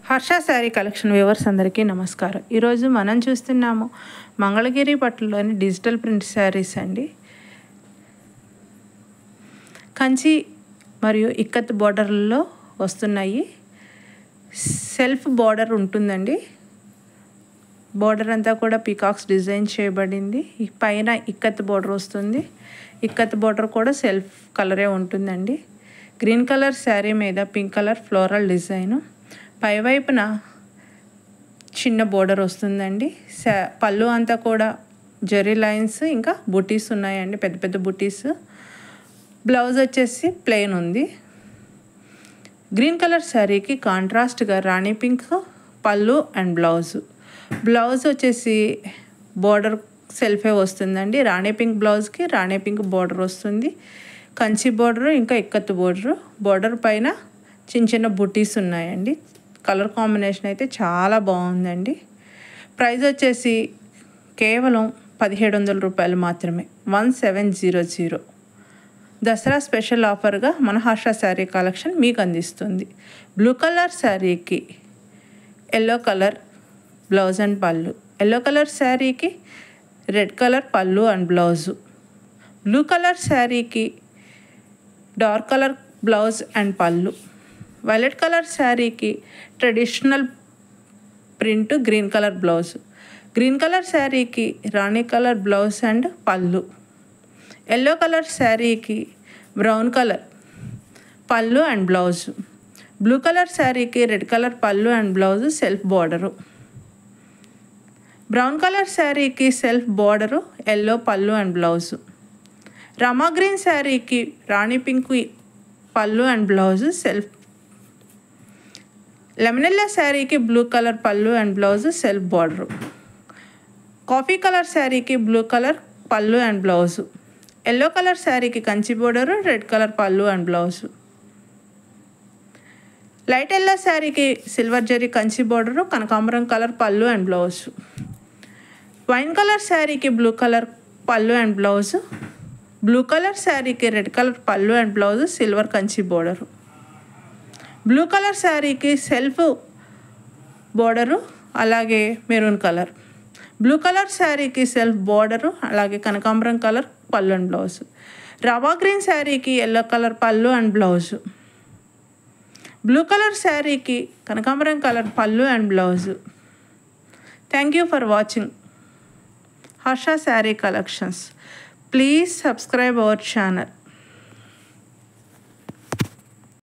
Harsha sari collection viewers అందరికీ నమస్కారం. ఈరోజు మనం చూస్తున్నాము మంగళగిరి పట్టులోని డిజిటల్ ప్రింట్ శారీస్ అండి. కంచి మరియు ఇక్కత్ బోర్డర్లలో వస్తున్నాయి. సెల్ఫ్ బోర్డర్ ఉంటుందండి. బోర్డర్ అంతా కూడా పీకాక్స్ డిజైన్ చేయబడింది. పైన ఇక్కత్ బోర్డర్ వస్తుంది. ఇక్కత్ బోర్డర్ కూడా సెల్ఫ్ కలరే ఉంటుందండి. గ్రీన్ కలర్ శారీ మీద పింక్ కలర్ ఫ్లోరల్ డిజైను, పైవైపున చిన్న బోర్డర్ వస్తుందండి. పళ్ళు అంతా కూడా జరీ లైన్స్ ఇంకా బుటీస్ ఉన్నాయండి, పెద్ద పెద్ద బుటీస్. బ్లౌజ్ వచ్చేసి ప్లెయిన్ ఉంది. గ్రీన్ కలర్ శారీకి కాంట్రాస్ట్గా రాణి పింక్ పళ్ళు అండ్ బ్లౌజ్ వచ్చేసి బోర్డర్ సెల్ఫే వస్తుందండి. రాణి పింక్ బ్లౌజ్కి రాణి పింక్ బోర్డర్ వస్తుంది. కంచి బోర్డరు ఇంకా ఇక్కత్ బోర్డర్ పైన చిన్న చిన్న బుటీస్ ఉన్నాయండి. కలర్ కాంబినేషన్ అయితే చాలా బాగుందండి. ప్రైస్ వచ్చేసి కేవలం 1700 రూపాయలు మాత్రమే, 1700. దసరా స్పెషల్ ఆఫర్గా మన హర్ష శారీ కలెక్షన్ మీకు అందిస్తుంది. బ్లూ కలర్ శారీకి ఎల్లో కలర్ బ్లౌజ్ అండ్ పళ్ళు, ఎల్లో కలర్ శారీకి రెడ్ కలర్ పళ్ళు అండ్ బ్లౌజు, బ్లూ కలర్ శారీకి డార్క్ కలర్ బ్లౌజ్ అండ్ పళ్ళు, వైలెట్ కలర్ శారీకి traditional print green colour blouse, green colour శారీకి రాణి కలర్ బ్లౌజ్ అండ్ పళ్ళు, ఎల్లో కలర్ శారీకి బ్రౌన్ కలర్ పళ్ళు అండ్ బ్లౌజు, బ్లూ కలర్ శారీకి రెడ్ కలర్ పళ్ళు and blouse self border, brown colour శారీకి self border yellow పళ్ళు and blouse, Rama green శారీకి రాణి pink పళ్ళు and blouse self, lemon yellow శారీకి బ్లూ కలర్ పళ్ళు and blouse self border, coffee colour శారీకి blue colour పళ్ళు అండ్ బ్లౌజు, ఎల్లో కలర్ శారీకి Kanchi border red colour పళ్ళు అండ్ బ్లౌజు, లైట్ ఎల్లో శారీకి సిల్వర్ జరీ కంచి బోర్డరు కనకాంబరం కలర్ పళ్ళు అండ్ బ్లౌజు, వైన్ కలర్ శారీకి బ్లూ కలర్ పళ్ళు అండ్ బ్లౌజు, బ్లూ కలర్ శారీకి రెడ్ కలర్ పళ్ళు and blouse silver Kanchi border, blue colour శారీకి సెల్ఫ్ బోర్డరు అలాగే మెరూన్ కలర్, బ్లూ కలర్ శారీకి సెల్ఫ్ బోర్డరు అలాగే కనకాంబరం కలర్ పళ్ళు అండ్ బ్లౌజు, రవా గ్రీన్ శారీకి ఎల్లో కలర్ పళ్ళు అండ్ బ్లౌజు, బ్లూ కలర్ శారీకి కనకాంబరం కలర్ పళ్ళు and blouse. Thank you for watching Harsha sari collections. Please subscribe our channel.